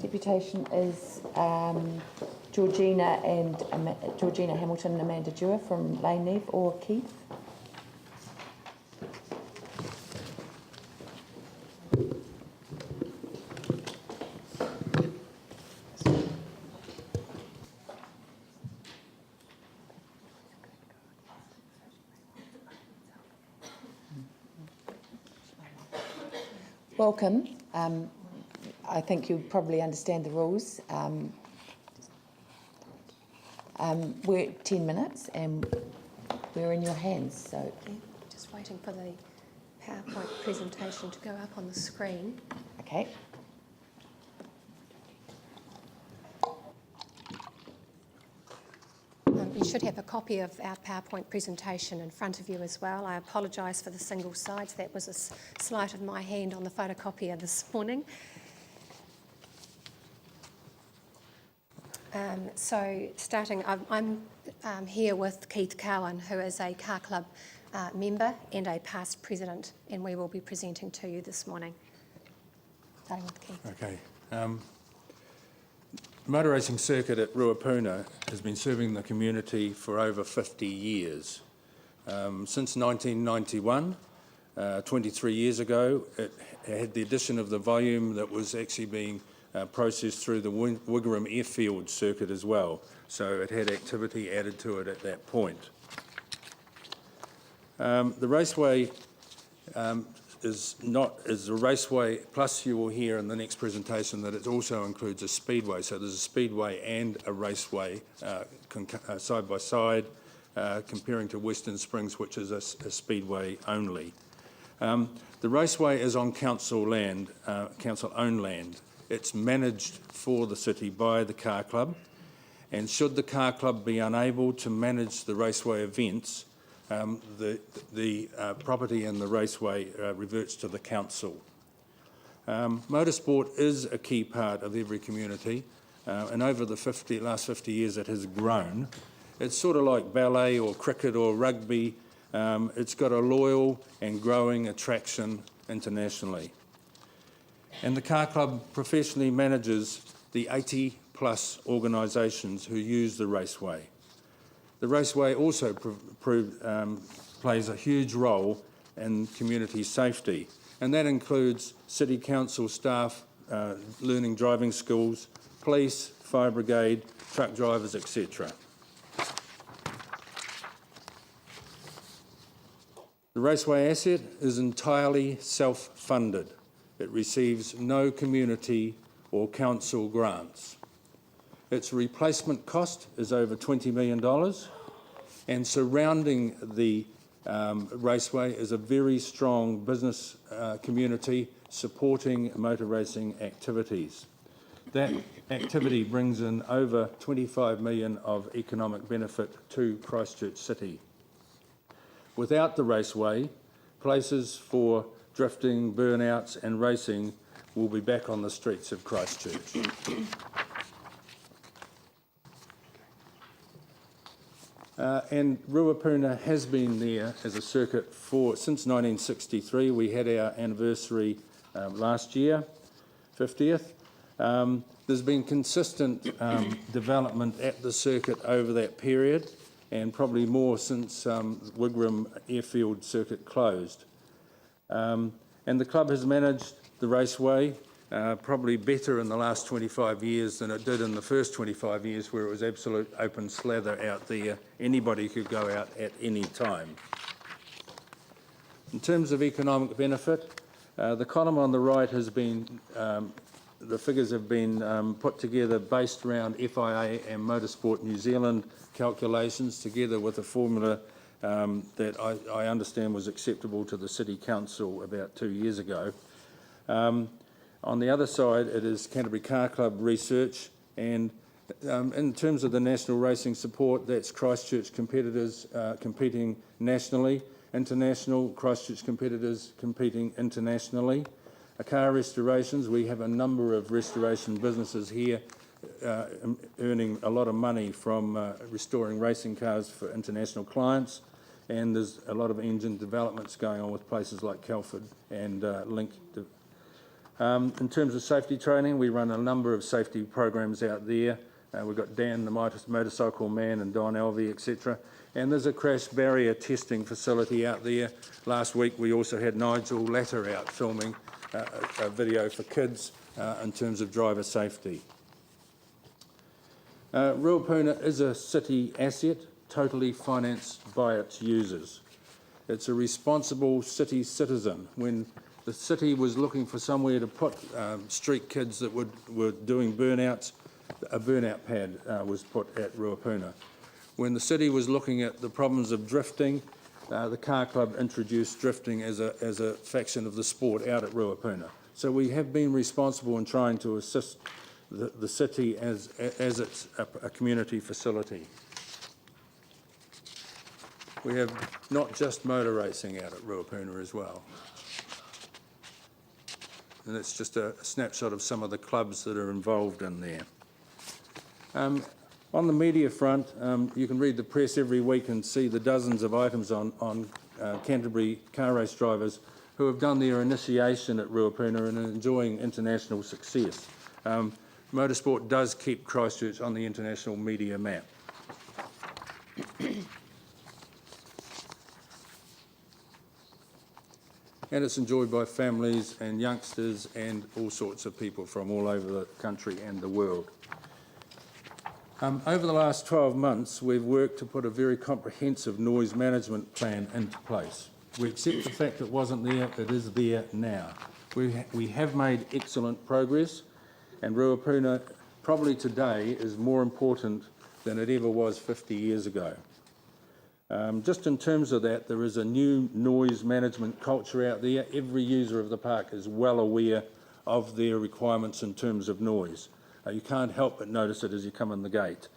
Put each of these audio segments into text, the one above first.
Deputation is Georgina Hamilton and Amanda Dewar from Lane Neve or Keith. Welcome. I think you probably understand the rules. We're 10 minutes and we're in your hands. So okay. Just waiting for the PowerPoint presentation to go up on the screen. Okay. You should have a copy of our PowerPoint presentation in front of you as well. I apologise for the single slides. That was a sleight of my hand on the photocopier this morning. So starting, I'm here with Keith Cowan, who is a car club member and a past president, and we will be presenting to you this morning. Starting with Keith. Okay. The motor racing circuit at Ruapuna has been serving the community for over 50 years. Since 1991, 23 years ago, it had the addition of the volume that was actually being processed through the Wigram airfield circuit as well. So it had activity added to it at that point. The raceway is a raceway, plus you will hear in the next presentation that it also includes a speedway. So there's a speedway and a raceway side by side, comparing to Western Springs, which is a speedway only. The raceway is on council land, council-owned land. It's managed for the city by the car club, and should the car club be unable to manage the raceway events, the property in the raceway reverts to the council. Motorsport is a key part of every community, and over the last 50 years it has grown. It's sort of like ballet or cricket or rugby. It's got a loyal and growing attraction internationally. And the car club professionally manages the 80+ organisations who use the raceway. The raceway also plays a huge role in community safety, and that includes city council staff, learning driving schools, police, fire brigade, truck drivers, etc. The raceway asset is entirely self-funded. It receives no community or council grants. Its replacement cost is over $20 million, and surrounding the raceway is a very strong business community supporting motor racing activities. That activity brings in over $25 million of economic benefit to Christchurch City. Without the raceway, places for drifting, burnouts and racing will be back on the streets of Christchurch. And Ruapuna has been there as a circuit since 1963. We had our anniversary last year, 50th. There's been consistent development at the circuit over that period, and probably more since Wigram Airfield circuit closed. And the club has managed the raceway probably better in the last 25 years than it did in the first 25 years, where it was absolute open slather out there. Anybody could go out at any time. In terms of economic benefit, the column on the right has been, the figures have been put together based around FIA and Motorsport New Zealand calculations, together with a formula that I understand was acceptable to the City Council about 2 years ago. On the other side, it is Canterbury Car Club research, and in terms of the national racing support, that's Christchurch competitors competing nationally, international Christchurch competitors competing internationally. Car restorations, we have a number of restoration businesses here earning a lot of money from restoring racing cars for international clients, and there's a lot of engine developments going on with places like Telford and Link. In terms of safety training, we run a number of safety programs out there. We've got Dan, the motorcycle man, and Don Alvey, etc. And there's a crash barrier testing facility out there. Last week we also had Nigel Latter out filming a video for kids in terms of driver safety. Ruapuna is a city asset, totally financed by its users. It's a responsible city citizen. When the city was looking for somewhere to put street kids that were doing burnouts, a burnout pad was put at Ruapuna. When the city was looking at the problems of drifting, the car club introduced drifting as a faction of the sport out at Ruapuna. So we have been responsible in trying to assist the city as it's a community facility. We have not just motor racing out at Ruapuna as well. And it's just a snapshot of some of the clubs that are involved in there. On the media front, you can read the press every week and see the dozens of items on Canterbury car race drivers who have done their initiation at Ruapuna and are enjoying international success. Motorsport does keep Christchurch on the international media map. And it's enjoyed by families and youngsters and all sorts of people from all over the country and the world. Over the last 12 months, we've worked to put a very comprehensive noise management plan into place. We accept the fact it wasn't there, it is there now. We have made excellent progress, and Ruapuna probably today is more important than it ever was 50 years ago. Just in terms of that, there is a new noise management culture out there. Every user of the park is well aware of their requirements in terms of noise. You can't help but notice it as you come in the gate.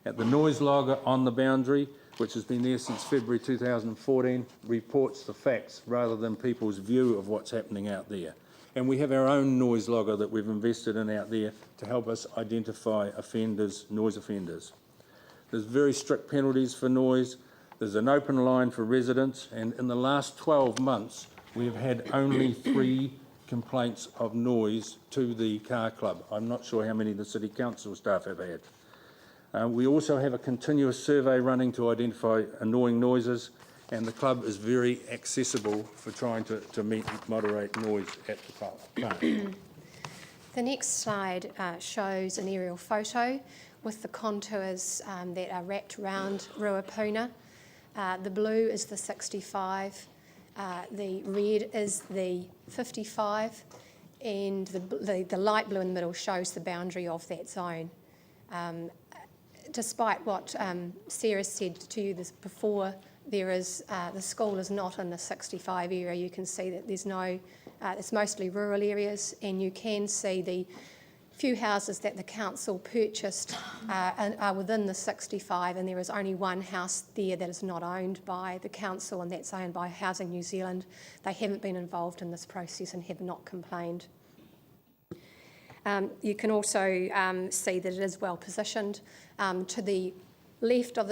At the noise logger on the boundary, which has been there since February 2014, reports the facts rather than people's view of what's happening out there. And we have our own noise logger that we've invested in out there to help us identify offenders, noise offenders. There's very strict penalties for noise. There's an open line for residents, and in the last 12 months, we have had only 3 complaints of noise to the car club. I'm not sure how many the City Council staff have had. We also have a continuous survey running to identify annoying noises, and the club is very accessible for trying to moderate noise at the park. The next slide shows an aerial photo with the contours that are wrapped around Ruapuna. The blue is the 65, the red is the 55, and the light blue in the middle shows the boundary of that zone. Despite what Sarah said to you before, there is the school is not in the 65 area. You can see that there's no, it's mostly rural areas, and you can see the few houses that the council purchased are within the 65, and there is only one house there that is not owned by the council, and that's owned by Housing New Zealand. They haven't been involved in this process and have not complained. You can also see that it is well positioned. To the left of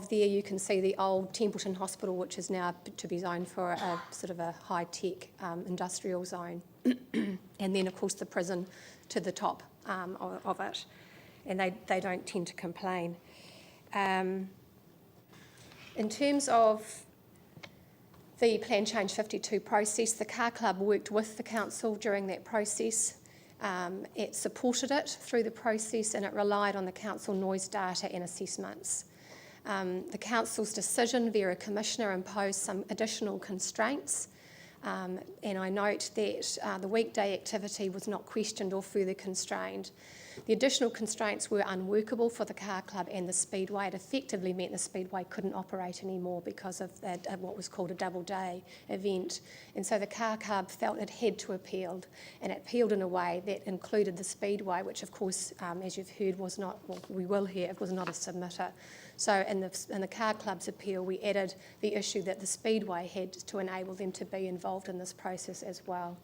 there, you can see the old Templeton Hospital, which is now to be zoned for a sort of a high-tech industrial zone, and then of course the prison to the top of it, and they don't tend to complain. In terms of the Plan Change 52 process, the car club worked with the council during that process. It supported it through the process, and it relied on the council noise data and assessments. The council's decision via a commissioner imposed some additional constraints, and I note that the weekday activity was not questioned or further constrained. The additional constraints were unworkable for the car club and the speedway. It effectively meant the speedway couldn't operate anymore because of that, what was called a double day event. And so the car club felt it had to appeal, and it appealed in a way that included the speedway, which of course, as you've heard, was not, well, we will hear, it was not a submitter. So in the car club's appeal, we added the issue that the speedway had to enable them to be involved in this process as well.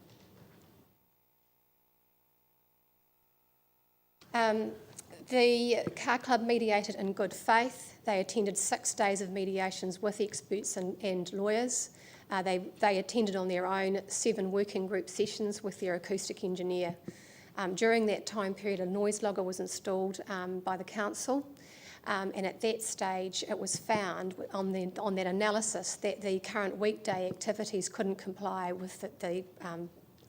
The car club mediated in good faith. They attended 6 days of mediations with experts and lawyers. They attended on their own 7 working group sessions with their acoustic engineer. During that time period, a noise logger was installed by the council, and at that stage it was found on that analysis that the current weekday activities couldn't comply with the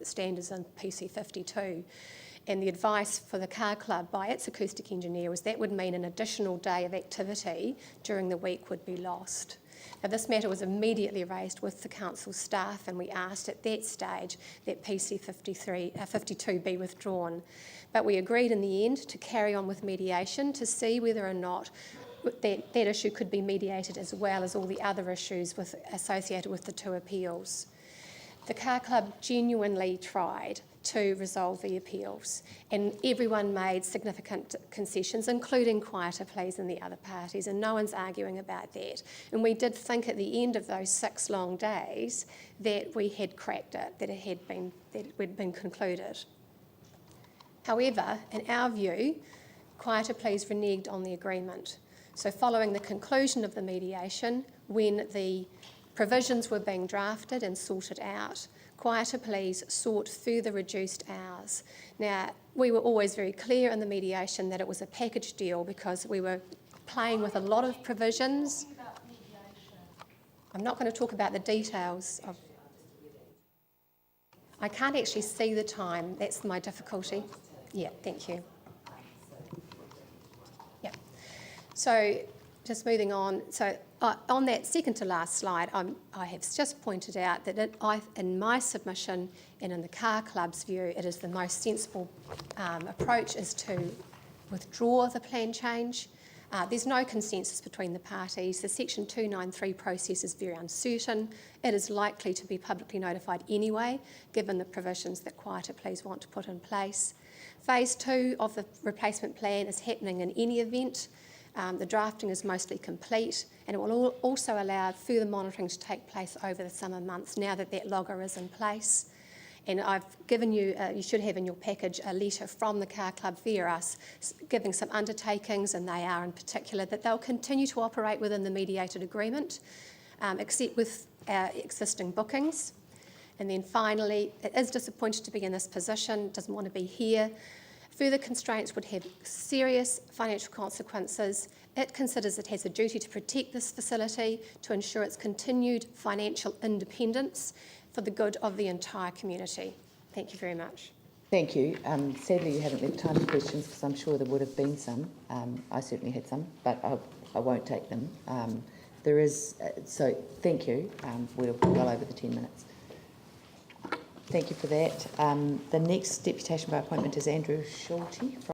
standards in PC 52. And the advice for the car club by its acoustic engineer was that would mean an additional day of activity during the week would be lost. Now, this matter was immediately raised with the council staff, and we asked at that stage that PC 52 be withdrawn. But we agreed in the end to carry on with mediation to see whether or not that issue could be mediated, as well as all the other issues associated with the 2 appeals. The car club genuinely tried to resolve the appeals, and everyone made significant concessions, including quieter pleas and the other parties, and no one's arguing about that. And we did think at the end of those 6 long days that we had cracked it, that it had been concluded. However, in our view, quieter pleas reneged on the agreement. So following the conclusion of the mediation, when the provisions were being drafted and sorted out, quieter pleas sought further reduced hours. Now, we were always very clear in the mediation that it was a package deal because we were playing with a lot of provisions. I'm not going to talk about the details of... I can't actually see the time. That's my difficulty. Yeah, thank you. Yeah. So, just moving on. So, on that second to last slide, I have just pointed out that in my submission and in the car club's view, it is the most sensible approach is to withdraw the plan change. There's no consensus between the parties. The Section 293 process is very uncertain. It is likely to be publicly notified anyway, given the provisions that quieter pleas want to put in place. Phase 2 of the replacement plan is happening in any event. The drafting is mostly complete, and it will also allow further monitoring to take place over the summer months now that that logger is in place. And I've given you, you should have in your package, a letter from the car club via us giving some undertakings, and they are in particular that they'll continue to operate within the mediated agreement, except with our existing bookings. And then finally, it is disappointed to be in this position, doesn't want to be here. Further constraints would have serious financial consequences. It considers it has a duty to protect this facility, to ensure its continued financial independence for the good of the entire community. Thank you very much. Thank you. Sadly, you haven't left time for questions because I'm sure there would have been some. I certainly had some, but I won't take them. There is, so thank you. We're well over the 10 minutes. Thank you for that. The next deputation by appointment is Andrew Schulte.